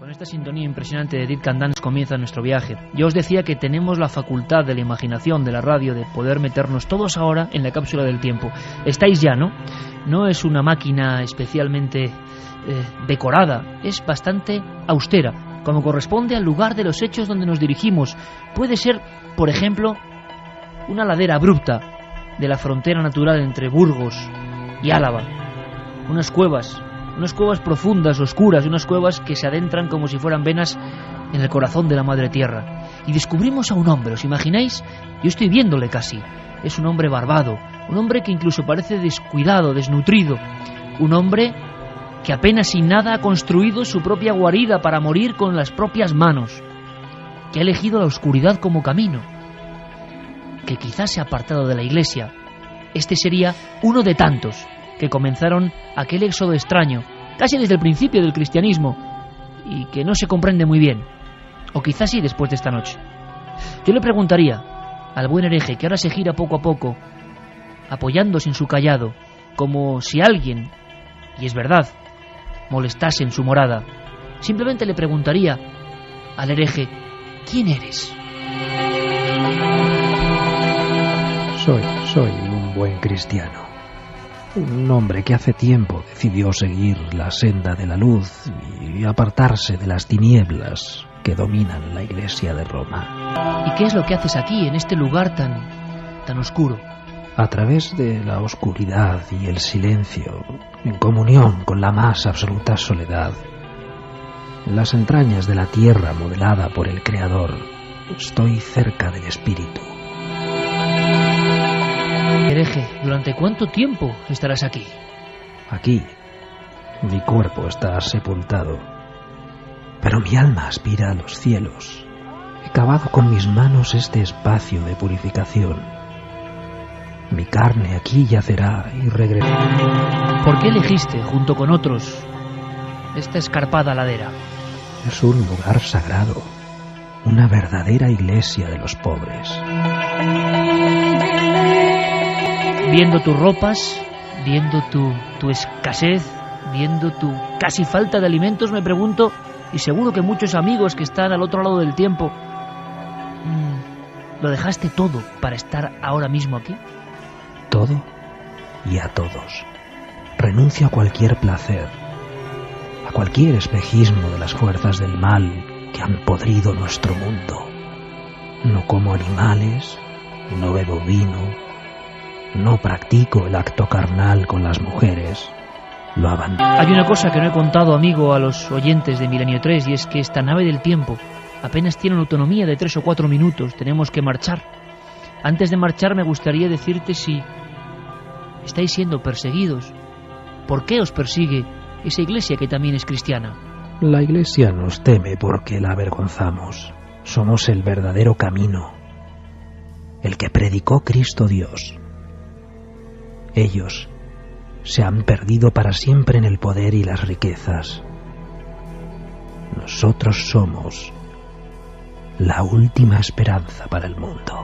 Con esta sintonía impresionante de Edith Candans comienza nuestro viaje. Yo os decía que tenemos la facultad de la imaginación, de la radio, de poder meternos todos ahora en la cápsula del tiempo. Estáis ya, ¿no? No es una máquina especialmente decorada, es bastante austera, como corresponde al lugar de los hechos donde nos dirigimos. Puede ser, por ejemplo, una ladera abrupta de la frontera natural entre Burgos y Álava. Unas cuevas profundas, oscuras, unas cuevas que se adentran como si fueran venas en el corazón de la madre tierra. Y descubrimos a un hombre, ¿os imagináis? Yo estoy viéndole casi. Es un hombre barbado, un hombre que incluso parece descuidado, desnutrido, un hombre que apenas sin nada ha construido su propia guarida para morir con las propias manos, que ha elegido la oscuridad como camino, que quizás se ha apartado de la iglesia. Este sería uno de tantos que comenzaron aquel éxodo extraño, casi desde el principio del cristianismo, y que no se comprende muy bien, o quizás sí después de esta noche. Yo le preguntaría al buen hereje, que ahora se gira poco a poco, apoyándose en su cayado, como si alguien, y es verdad, molestase en su morada. Simplemente le preguntaría al hereje: ¿quién eres? Soy un buen cristiano. Un hombre que hace tiempo decidió seguir la senda de la luz y apartarse de las tinieblas que dominan la Iglesia de Roma. ¿Y qué es lo que haces aquí, en este lugar tan oscuro? A través de la oscuridad y el silencio, en comunión con la más absoluta soledad, en las entrañas de la tierra modelada por el Creador, estoy cerca del Espíritu. Hereje, ¿durante cuánto tiempo estarás aquí? Aquí, mi cuerpo está sepultado, pero mi alma aspira a los cielos. He cavado con mis manos este espacio de purificación. Mi carne aquí yacerá y regresará. ¿Por qué elegiste, junto con otros, esta escarpada ladera? Es un lugar sagrado, una verdadera iglesia de los pobres. Viendo tus ropas, viendo tu escasez, viendo tu casi falta de alimentos, me pregunto, y seguro que muchos amigos que están al otro lado del tiempo, ¿lo dejaste todo para estar ahora mismo aquí? Todo y a todos. Renuncio a cualquier placer, a cualquier espejismo de las fuerzas del mal que han podrido nuestro mundo. No como animales, no bebo vino, no practico el acto carnal con las mujeres, lo abandono. Hay una cosa que no he contado, amigo, a los oyentes de Milenio 3, y es que esta nave del tiempo apenas tiene una autonomía de 3 o 4 minutos. Tenemos que marchar. Antes de marchar me gustaría decirte si estáis siendo perseguidos. ¿Por qué os persigue esa iglesia que también es cristiana? La iglesia nos teme porque la avergonzamos. Somos el verdadero camino, el que predicó Cristo Dios. Ellos se han perdido para siempre en el poder y las riquezas. Nosotros somos la última esperanza para el mundo.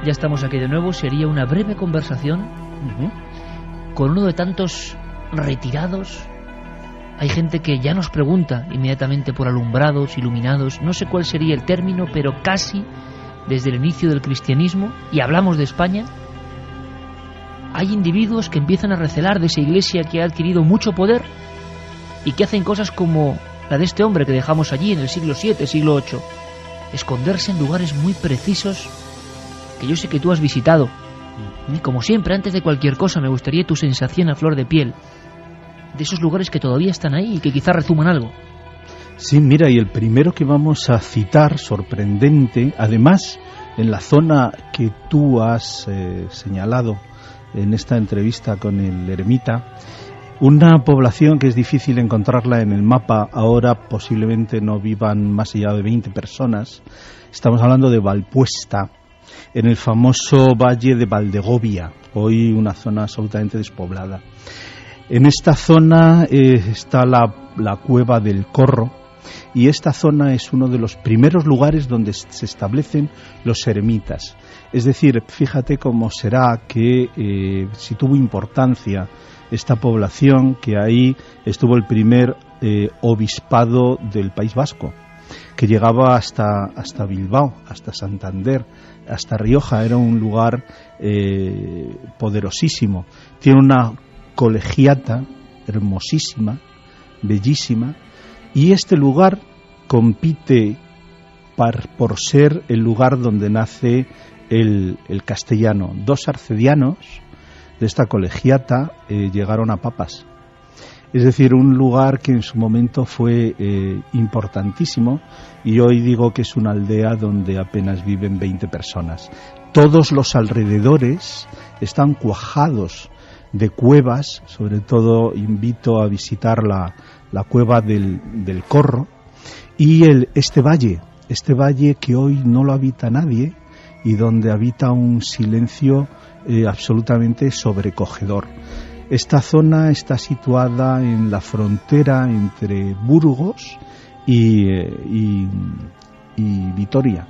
Ya estamos aquí de nuevo. Sería una breve conversación con uno de tantos retirados. Hay gente que ya nos pregunta inmediatamente por alumbrados, iluminados. No sé cuál sería el término, pero casi desde el inicio del cristianismo, y hablamos de España, hay individuos que empiezan a recelar de esa iglesia que ha adquirido mucho poder y que hacen cosas como la de este hombre que dejamos allí en el siglo VII, siglo VIII, esconderse en lugares muy precisos que yo sé que tú has visitado. Y como siempre, antes de cualquier cosa, me gustaría tu sensación a flor de piel de esos lugares que todavía están ahí y que quizás rezuman algo. Sí, mira, y el primero que vamos a citar, sorprendente, además en la zona que tú has señalado en esta entrevista con el eremita, una población que es difícil encontrarla en el mapa, ahora posiblemente no vivan más allá de 20 personas. Estamos hablando de Valpuesta, en el famoso valle de Valdegovia, hoy una zona absolutamente despoblada. En esta zona está la cueva del Corro, y esta zona es uno de los primeros lugares donde se establecen los eremitas. Es decir, fíjate cómo será que si tuvo importancia esta población, que ahí estuvo el primer obispado del País Vasco, que llegaba hasta Bilbao, hasta Santander, hasta Rioja. Era un lugar poderosísimo. Tiene una colegiata hermosísima, bellísima, y este lugar compite por ser el lugar donde nace el castellano. 2 arcedianos de esta colegiata llegaron a papas. Es decir, un lugar que en su momento fue importantísimo, y hoy digo que es una aldea donde apenas viven 20 personas. Todos los alrededores están cuajados de cuevas. Sobre todo invito a visitar la cueva del Corro, y este valle que hoy no lo habita nadie, y donde habita un silencio absolutamente sobrecogedor. Esta zona está situada en la frontera entre Burgos y Vitoria.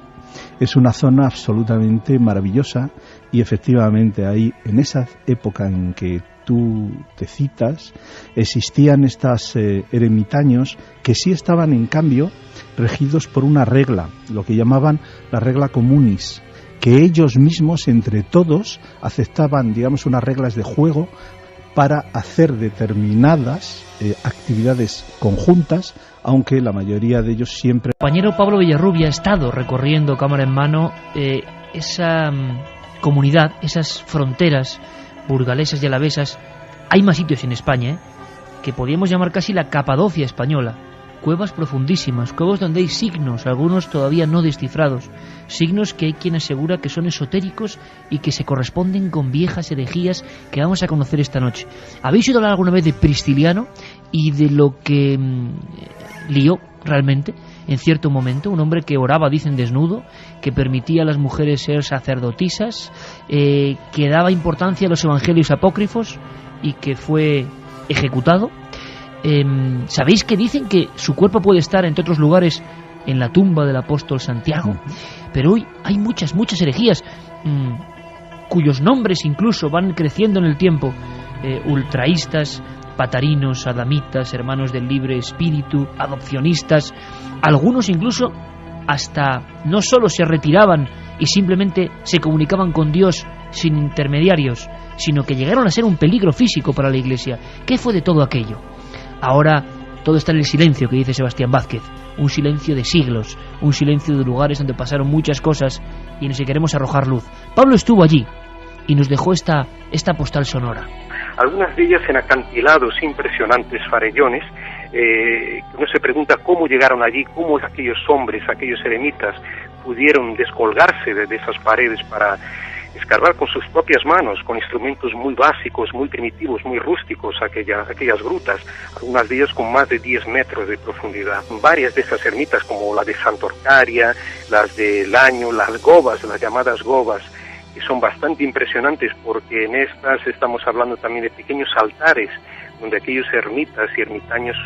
Es una zona absolutamente maravillosa, y efectivamente ahí, en esa época en que tú te citas, existían estos eremitaños que sí estaban, en cambio, regidos por una regla, lo que llamaban la regla communis, que ellos mismos, entre todos, aceptaban, digamos, unas reglas de juego para hacer determinadas actividades conjuntas, aunque la mayoría de ellos siempre... El compañero Pablo Villarrubia ha estado recorriendo cámara en mano esa comunidad, esas fronteras burgalesas y alavesas. Hay más sitios en España que podríamos llamar casi la Capadocia española. Cuevas profundísimas, cuevas donde hay signos, algunos todavía no descifrados, signos que hay quien asegura que son esotéricos y que se corresponden con viejas herejías que vamos a conocer esta noche. ¿Habéis oído hablar alguna vez de Pristiliano y de lo que lió realmente en cierto momento? Un hombre que oraba, dicen, desnudo, que permitía a las mujeres ser sacerdotisas, que daba importancia a los evangelios apócrifos y que fue ejecutado. ¿Sabéis que dicen que su cuerpo puede estar, entre otros lugares, en la tumba del apóstol Santiago? Pero hoy hay muchas herejías cuyos nombres incluso van creciendo en el tiempo. Ultraístas, patarinos, adamitas, hermanos del libre espíritu, adopcionistas. Algunos incluso hasta no solo se retiraban y simplemente se comunicaban con Dios sin intermediarios, sino que llegaron a ser un peligro físico para la Iglesia. ¿Qué fue de todo aquello? Ahora todo está en el silencio, que dice Sebastián Vázquez, un silencio de siglos, un silencio de lugares donde pasaron muchas cosas y en los que queremos arrojar luz. Pablo estuvo allí y nos dejó esta postal sonora. Algunas de ellas en acantilados impresionantes, farellones, uno se pregunta cómo llegaron allí, cómo aquellos hombres, aquellos eremitas pudieron descolgarse de esas paredes para escarbar con sus propias manos, con instrumentos muy básicos, muy primitivos, muy rústicos, aquellas grutas, algunas de ellas con más de 10 metros de profundidad. Varias de esas ermitas, como la de Santorcaria, las de Laño, las gobas, las llamadas gobas, que son bastante impresionantes porque en estas estamos hablando también de pequeños altares donde aquellos ermitas y ermitaños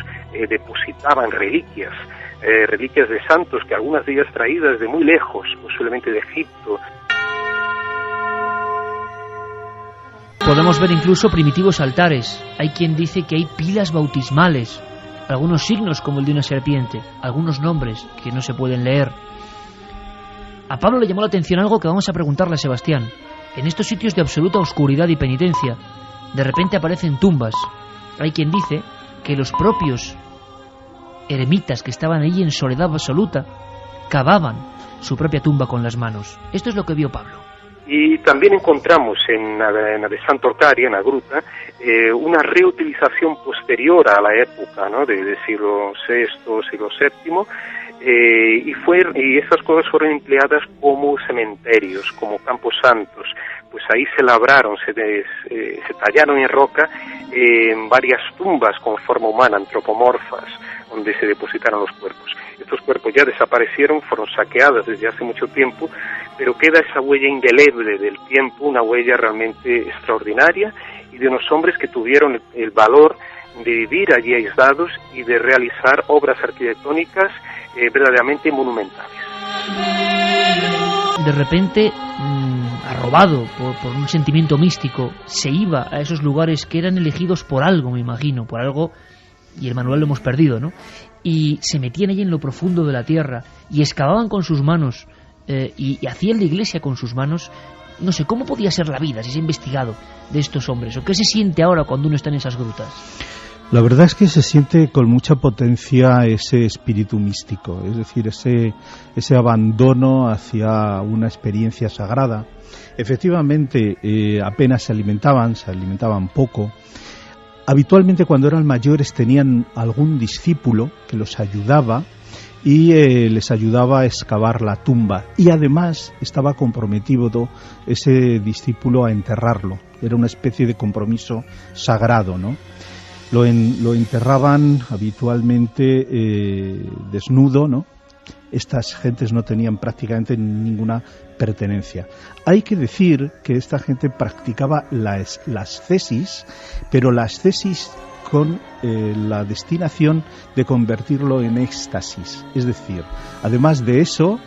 depositaban reliquias de santos, que algunas de ellas traídas de muy lejos, posiblemente de Egipto. Podemos ver incluso primitivos altares. Hay quien dice que hay pilas bautismales, algunos signos como el de una serpiente, algunos nombres que no se pueden leer. A Pablo le llamó la atención algo que vamos a preguntarle a Sebastián. En estos sitios de absoluta oscuridad y penitencia, de repente aparecen tumbas. Hay quien dice que los propios eremitas que estaban allí en soledad absoluta cavaban su propia tumba con las manos. Esto es lo que vio Pablo. Y también encontramos en la de Santorcaria, en la gruta, una reutilización posterior a la época, ¿no?, de siglo VI, siglo VII, y esas cosas fueron empleadas como cementerios, como campos santos. Pues ahí se labraron, se tallaron en roca varias tumbas con forma humana, antropomorfas, donde se depositaron los cuerpos. Estos cuerpos ya desaparecieron, fueron saqueados desde hace mucho tiempo, pero queda esa huella indeleble del tiempo, una huella realmente extraordinaria, y de unos hombres que tuvieron el valor de vivir allí aislados y de realizar obras arquitectónicas verdaderamente monumentales. De repente arrobado por un sentimiento místico, se iba a esos lugares que eran elegidos por algo, me imagino, por algo, y el manual lo hemos perdido, ¿no? Y se metían allí en lo profundo de la tierra y excavaban con sus manos y hacían la iglesia con sus manos. No sé, ¿cómo podía ser la vida si se ha investigado de estos hombres? ¿O qué se siente ahora cuando uno está en esas grutas? La verdad es que se siente con mucha potencia ese espíritu místico, es decir, ese abandono hacia una experiencia sagrada. Efectivamente, apenas se alimentaban poco. Habitualmente, cuando eran mayores, tenían algún discípulo que los ayudaba y les ayudaba a excavar la tumba, y además estaba comprometido ese discípulo a enterrarlo. Era una especie de compromiso sagrado, ¿no? Lo enterraban habitualmente desnudo, ¿no? Estas gentes no tenían prácticamente ninguna pertenencia. Hay que decir que esta gente practicaba las cesis, pero las cesis con la destinación de convertirlo en éxtasis. Es decir, además de eso,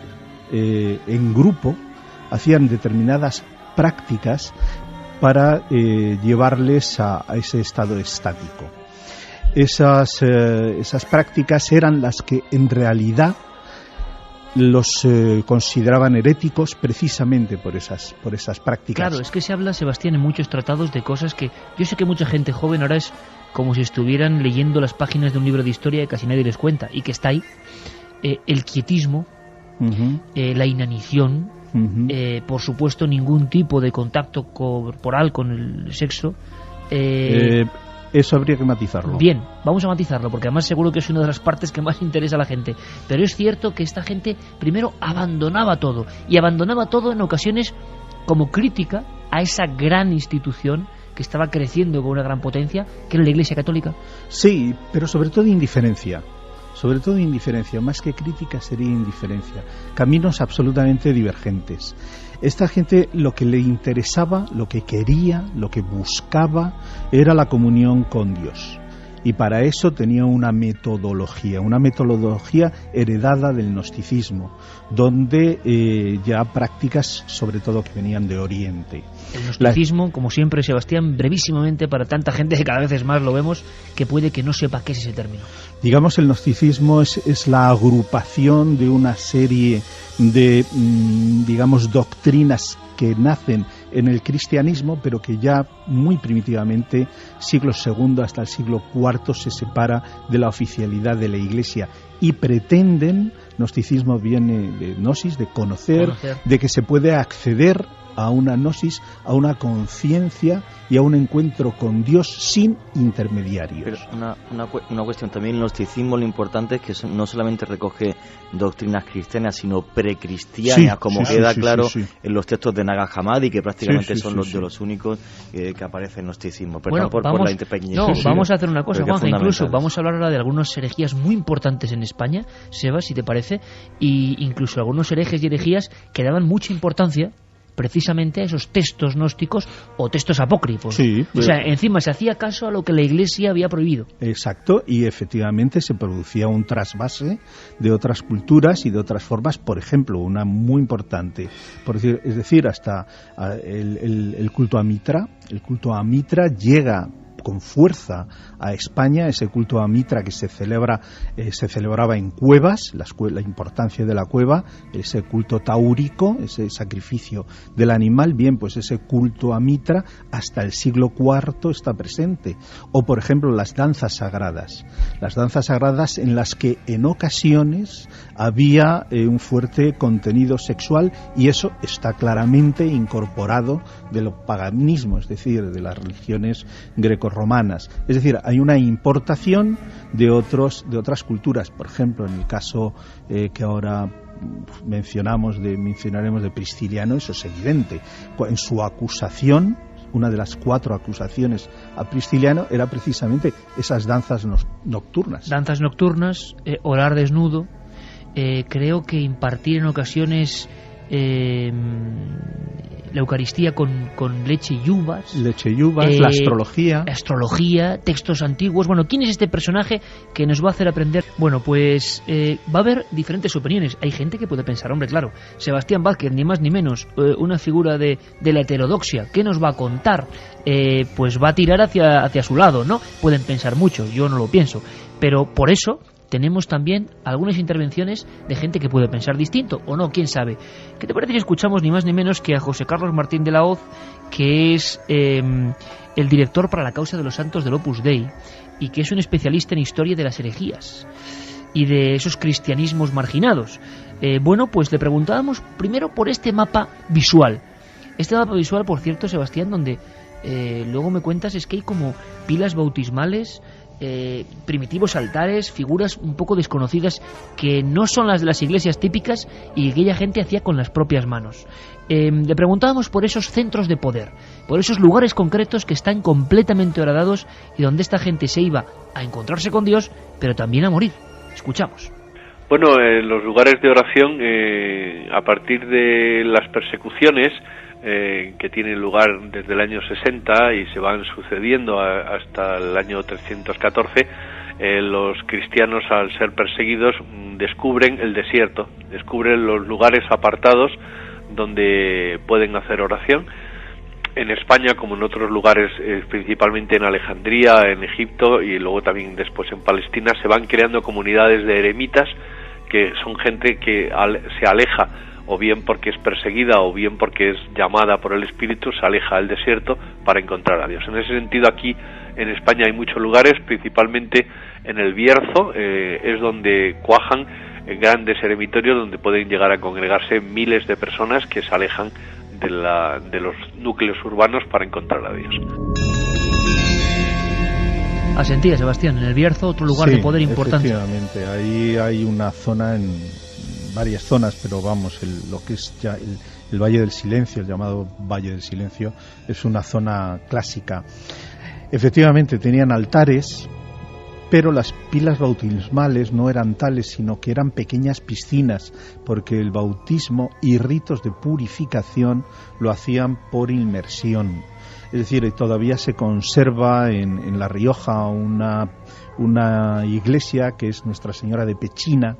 en grupo hacían determinadas prácticas para llevarles a ese estado estático. Esas prácticas eran las que en realidad los consideraban heréticos precisamente por esas prácticas. Claro, es que se habla, Sebastián, en muchos tratados de cosas que yo sé que mucha gente joven ahora es como si estuvieran leyendo las páginas de un libro de historia que casi nadie les cuenta y que está ahí. El quietismo, la inanición, por supuesto ningún tipo de contacto corporal con el sexo. Eso habría que matizarlo. Bien, vamos a matizarlo, porque además seguro que es una de las partes que más interesa a la gente. Pero es cierto que esta gente primero abandonaba todo, y abandonaba todo en ocasiones como crítica a esa gran institución que estaba creciendo con una gran potencia, que era la Iglesia Católica. Sí, pero sobre todo indiferencia. Sobre todo indiferencia, más que crítica sería indiferencia. Caminos absolutamente divergentes. Esta gente lo que le interesaba, lo que quería, lo que buscaba era la comunión con Dios. Y para eso tenía una metodología heredada del gnosticismo, donde ya prácticas sobre todo que venían de Oriente. El gnosticismo, como siempre, Sebastián, brevísimamente para tanta gente que cada vez es más lo vemos, que puede que no sepa qué es ese término. Digamos, el gnosticismo es la agrupación de una serie de, digamos, doctrinas que nacen en el cristianismo, pero que ya muy primitivamente, siglo II hasta el siglo IV, se separa de la oficialidad de la Iglesia y pretenden, gnosticismo viene de gnosis, de conocer, de que se puede acceder a una gnosis, a una conciencia y a un encuentro con Dios sin intermediarios. Pero una cuestión también, el gnosticismo, lo importante es que no solamente recoge doctrinas cristianas, sino precristianas, queda claro en los textos de Nag Hammadi, que prácticamente son de los únicos que aparece el gnosticismo. Perdón por la interpequeñez. No, vamos a hacer una cosa, Juanja, incluso vamos a hablar ahora de algunas herejías muy importantes en España, Sebas, si te parece, y incluso algunos herejes y herejías que daban mucha importancia precisamente a esos textos gnósticos o textos apócrifos. Sí, o sea, encima se hacía caso a lo que la Iglesia había prohibido. Exacto, y efectivamente se producía un trasvase de otras culturas y de otras formas. Por ejemplo, una muy importante, es decir, hasta el culto a Mitra. El culto a Mitra llega con fuerza a España, ese culto a Mitra que se celebraba en cuevas, la importancia de la cueva, ese culto taúrico, ese sacrificio del animal. Bien, pues ese culto a Mitra hasta el siglo IV está presente. O, por ejemplo, las danzas sagradas en las que en ocasiones había un fuerte contenido sexual, y eso está claramente incorporado del paganismo, es decir, de las religiones grecorromanas. Es decir, hay una importación de otras culturas. Por ejemplo, en el caso que ahora mencionaremos de Prisciliano, eso es evidente. En su acusación, una de las 4 acusaciones a Prisciliano era precisamente esas danzas nocturnas. Danzas nocturnas, orar desnudo, creo que impartir en ocasiones la Eucaristía con leche y uvas. Leche y uvas, la astrología. Astrología, textos antiguos. Bueno, ¿quién es este personaje que nos va a hacer aprender? Bueno, pues va a haber diferentes opiniones. Hay gente que puede pensar, hombre, claro, Sebastián Vázquez, ni más ni menos, una figura de la heterodoxia, ¿qué nos va a contar? Pues va a tirar hacia su lado, ¿no? Pueden pensar mucho, yo no lo pienso, pero por eso tenemos también algunas intervenciones de gente que puede pensar distinto, o no, quién sabe. ¿Qué te parece si escuchamos ni más ni menos que a José Carlos Martín de la Hoz, que es el director para la causa de los santos del Opus Dei, y que es un especialista en historia de las herejías y de esos cristianismos marginados? Bueno, pues le preguntábamos primero por este mapa visual. Este mapa visual, por cierto, Sebastián, donde luego me cuentas, es que hay como pilas bautismales, primitivos altares, figuras un poco desconocidas que no son las de las iglesias típicas y que aquella gente hacía con las propias manos. Le preguntábamos por esos centros de poder, por esos lugares concretos que están completamente horadados y donde esta gente se iba a encontrarse con Dios, pero también a morir. Escuchamos. Bueno, los lugares de oración, a partir de las persecuciones que tienen lugar desde el año 60 y se van sucediendo hasta el año 314, los cristianos, al ser perseguidos, descubren el desierto, descubren los lugares apartados donde pueden hacer oración. En España, como en otros lugares, principalmente en Alejandría, en Egipto y luego también después en Palestina, se van creando comunidades de eremitas, que son gente que se aleja, o bien porque es perseguida o bien porque es llamada por el Espíritu, se aleja al desierto para encontrar a Dios. En ese sentido, aquí en España hay muchos lugares, principalmente en el Bierzo, es donde cuajan grandes eremitorios donde pueden llegar a congregarse miles de personas que se alejan de los núcleos urbanos para encontrar a Dios. Asentía, Sebastián, en el Bierzo, otro lugar de poder importante. Efectivamente, ahí hay una zona, en varias zonas, pero vamos, lo que es ya el Valle del Silencio, el llamado Valle del Silencio, es una zona clásica. Efectivamente, tenían altares, pero las pilas bautismales no eran tales, sino que eran pequeñas piscinas, porque el bautismo y ritos de purificación lo hacían por inmersión. Es decir, todavía se conserva en La Rioja una iglesia que es Nuestra Señora de Pechina,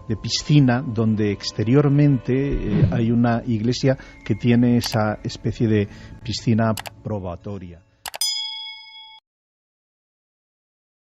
de Piscina, donde exteriormente hay una iglesia que tiene esa especie de piscina probatoria.